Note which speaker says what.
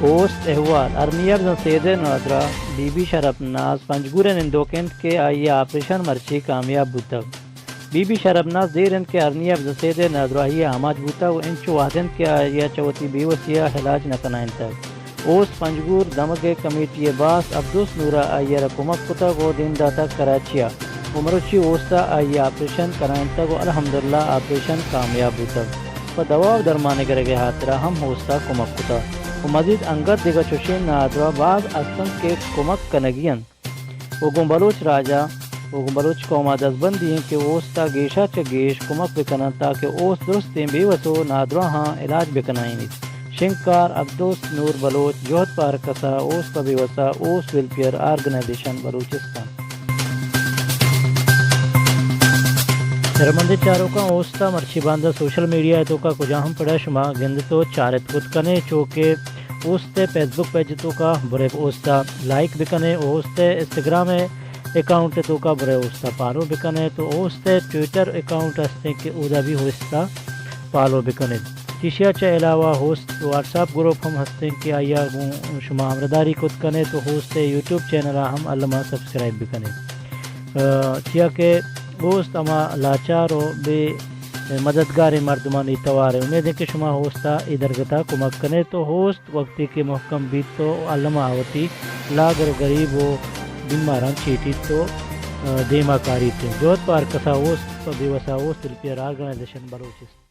Speaker 1: اوست احوال ارنیاب زن سید NADRA be be شرفناز پنجگورن اندوکند کے آئی آپریشن مرچی کامیاب بوتا بی بی شرفناز دیرند کے ارنیاب زن سید نادرا ہی آماج بوتا و انچو وحدند کے آئی چوتی بیوسیہ حلاج نکنائن تک اوست پنجگور دمگ کمیٹی باس عبدوس نورا آئی رکومک کتا کو دین داتا کراچیا عمرچی اوستا آئی آپریشن کرائن تک و الحمدللہ آپریشن کامیاب بوتا و دوا و درمانے گرگے حاطرہ ہم ہوستا کمک کتا و مزید انگت دیگا چوشین نادرا بعض اصلاً کے کمک کنگین وگم بلوچ راجا وگم بلوچ قوم دزبندی ہیں کہ اوستا گیشا چگیش کمک بکنن تاکہ اوست درستیں بے وسو نادرا ہاں علاج بکنائیں شنکار عبدوس نور بلوچ جوہد پارکسا اوستا بے وسا اوست ویلفیئر آرگنائزیشن بلوچستان شرمندے چاروں کا اوستا مرچی باندھا سوشل میڈیا تو کا کجا ہم پڑا شما گند تو چارت خود کنے چوکے اوستے فیس بک پیج تو کا برے اوستا لائک بکنے اوستے انسٹاگرام اکاؤنٹ تو کا برے اوستا پالو بکنے تو اوستے ٹویٹر اکاؤنٹ ہستے کہ اودا بھی ہوستا پالو بکنے تیشیا چا علاوہ ہوست واٹس ایپ گروپ ہم ہستے کہ آیا شما امرداری خود کنے تو ہوستے یوٹیوب چینل ہم علمہ سبسکرائب بکنے چیا کہ ہوست اما لاچار و بے مددگار مردمانی توارے امید ہے کہ شما ہوستا ادھر گتا کمک کنے تو ہوست وقتی کے محکم بیت تو علمہ آوتی لاگر غریب و بیماران چیٹی تو دیما کاری تھے جوت پار کسا ہوست و بیوسا ہوست ویلفیئر آرگنائزیشن بلوچستان